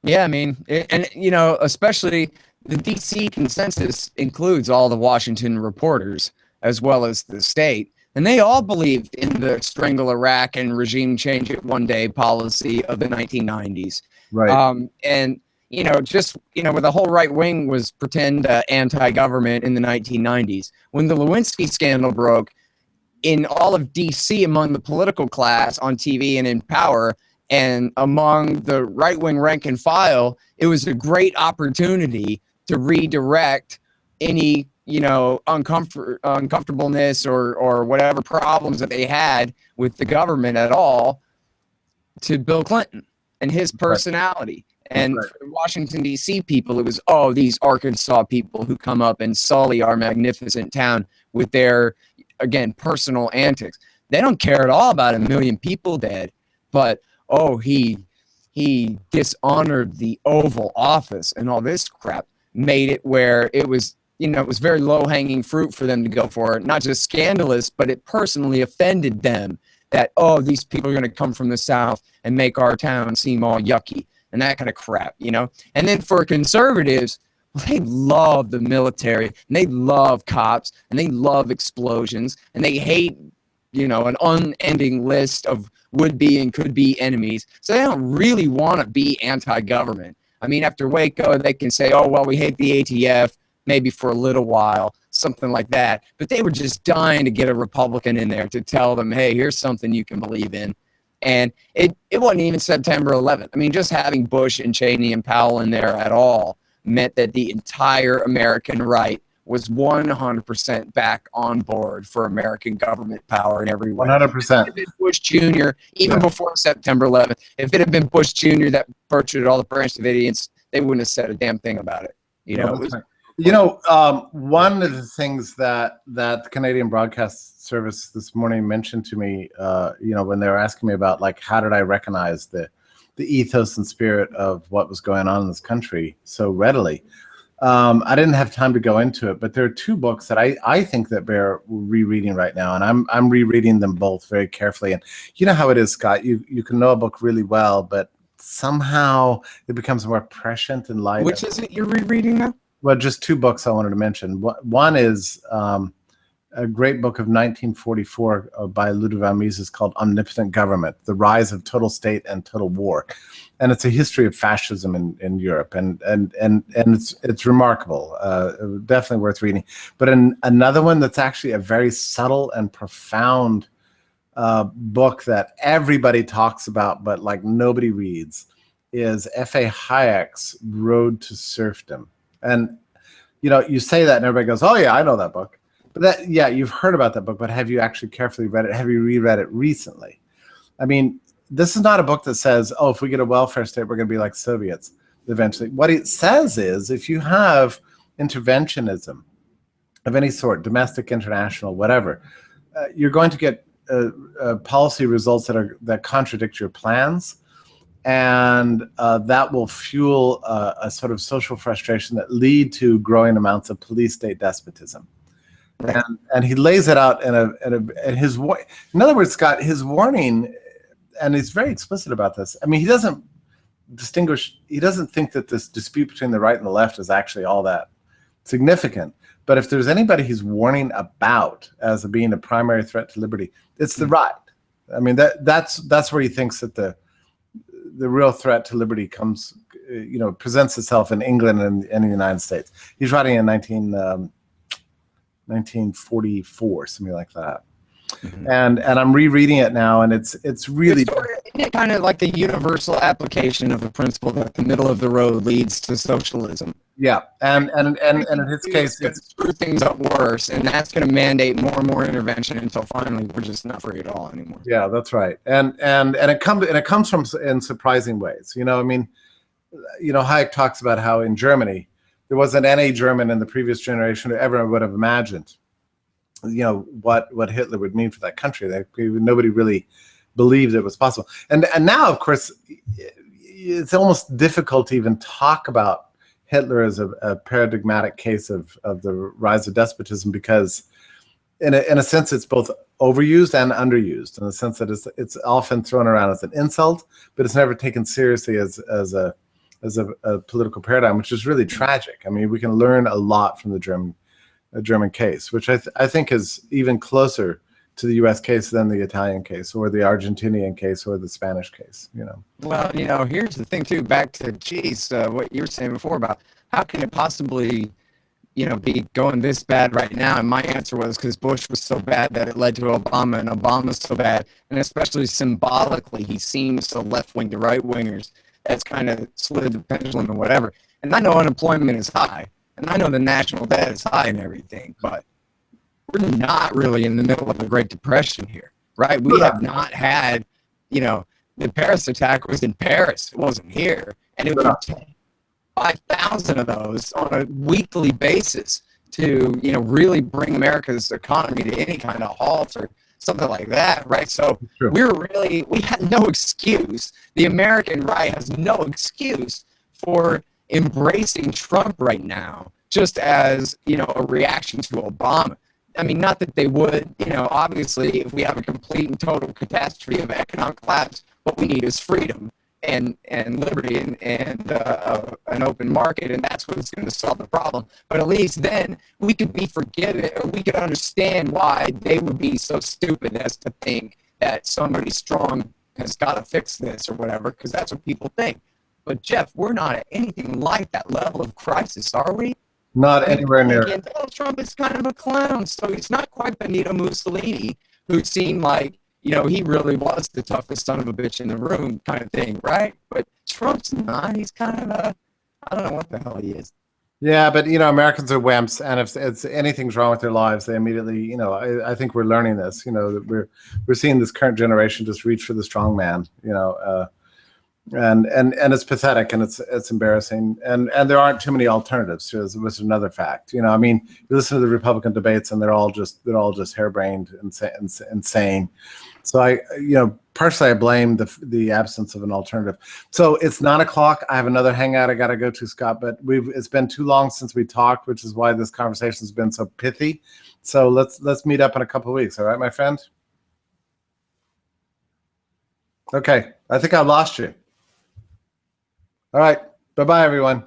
yeah, I mean, especially the DC consensus includes all the Washington reporters as well as the state. And they all believed in the strangle Iraq and regime change it one day policy of the 1990s. Right. And, where the whole right wing was pretend anti-government in the 1990s. When the Lewinsky scandal broke, in all of DC, among the political class on TV and in power, and among the right-wing rank and file, it was a great opportunity to redirect any, uncomfortableness or whatever problems that they had with the government at all to Bill Clinton and his personality. And for Washington, D.C. people, it was, these Arkansas people who come up and sully our magnificent town with their, again, personal antics. They don't care at all about 1 million people dead, but he dishonored the Oval Office and all this crap, made it where it was, it was very low-hanging fruit for them to go for it. Not just scandalous, but it personally offended them that, these people are going to come from the South and make our town seem all yucky and that kind of crap, And then for conservatives, they love the military, and they love cops, and they love explosions, and they hate, an unending list of would-be and could-be enemies. So they don't really want to be anti-government. I mean, after Waco, they can say, we hate the ATF, maybe for a little while, something like that. But they were just dying to get a Republican in there to tell them, hey, here's something you can believe in. And it wasn't even September 11th. I mean, just having Bush and Cheney and Powell in there at all meant that the entire American right was 100% back on board for American government power in every way. 100%. If it had been Bush Jr., even before September 11th, if it had been Bush Jr. that butchered all the Branch Davidians, they wouldn't have said a damn thing about it. One of the things that the Canadian Broadcast Service this morning mentioned to me, when they were asking me about, like, how did I recognize the ethos and spirit of what was going on in this country so readily. I didn't have time to go into it, but there are two books that I think that bear rereading right now, and I'm rereading them both very carefully. And you know how it is, Scott. You can know a book really well, but somehow it becomes more prescient and light. Which is it you're rereading now? Well, just two books I wanted to mention. One is a great book of 1944 by Ludwig von Mises called Omnipotent Government, The Rise of Total State and Total War. And it's a history of fascism in Europe. And it's remarkable, definitely worth reading. But another one that's actually a very subtle and profound book that everybody talks about, but like nobody reads, is F.A. Hayek's Road to Serfdom. And, you say that and everybody goes, oh yeah, I know that book. But you've heard about that book, but have you actually carefully read it? Have you reread it recently? I mean, this is not a book that says, if we get a welfare state, we're going to be like Soviets eventually. What it says is, if you have interventionism of any sort, domestic, international, whatever, you're going to get policy results that contradict your plans. And that will fuel a sort of social frustration that lead to growing amounts of police state despotism. And he lays it out in his in other words, Scott, his warning, he's very explicit about this. I mean, he doesn't distinguish. He doesn't think that this dispute between the right and the left is actually all that significant. But if there's anybody he's warning about as being a primary threat to liberty, it's the right. I mean, that's where he thinks that the real threat to liberty comes, presents itself in England and the United States. He's writing in 1944, something like that. Mm-hmm. And I'm rereading it now, and it's really kind of like the universal application of the principle that the middle of the road leads to socialism. Yeah, and in his case, it's screw things up worse, and that's going to mandate more and more intervention until finally we're just not free at all anymore. Yeah, that's right, and it comes from in surprising ways. I mean, Hayek talks about how in Germany there wasn't any German in the previous generation who ever would have imagined, what Hitler would mean for that country. Nobody really believed it was possible, and now, of course, it's almost difficult to even talk about Hitler as a paradigmatic case of the rise of despotism, because in a sense it's both overused and underused, in the sense that it's often thrown around as an insult, but it's never taken seriously as a political paradigm, which is really tragic. I mean, we can learn a lot from the German case, which I think is even closer to the U.S. case than the Italian case or the Argentinian case or the Spanish case. Well, here's the thing too. Back to what you were saying before about how can it possibly, be going this bad right now? And my answer was because Bush was so bad that it led to Obama, and Obama's so bad, and especially symbolically, he seems so left wing to right wingers. That's kind of slid the pendulum and whatever. And I know unemployment is high, and I know the national debt is high and everything, but we're not really in the middle of a Great Depression here, right? We have not had, the Paris attack was in Paris. It wasn't here. And it would take 5,000 of those on a weekly basis to, really bring America's economy to any kind of halt or something like that, right? So we had no excuse. The American right has no excuse for embracing Trump right now, just as, a reaction to Obama. I mean, not that they would, obviously, if we have a complete and total catastrophe of economic collapse, what we need is freedom and liberty and an open market, and that's what's going to solve the problem. But at least then we could be forgiven, or we could understand why they would be so stupid as to think that somebody strong has got to fix this or whatever, because that's what people think. But Jeff, we're not at anything like that level of crisis, are we? Not anywhere near. And Donald Trump is kind of a clown, so he's not quite Benito Mussolini, who seemed like, he really was the toughest son of a bitch in the room kind of thing, right? But Trump's not. He's kind of I don't know what the hell he is. Yeah, but, Americans are wimps, and if anything's wrong with their lives, they immediately, I think we're learning this, that we're seeing this current generation just reach for the strong man, and it's pathetic, and it's embarrassing, and there aren't too many alternatives to it, which is another fact. I mean, you listen to the Republican debates, and they're all just harebrained and insane. So personally, I blame the absence of an alternative. So it's 9:00. I have another hangout I got to go to, Scott, but it's been too long since we talked, which is why this conversation has been so pithy. So let's meet up in a couple of weeks. All right, my friend? Okay. I think I lost you. All right. Bye-bye, everyone.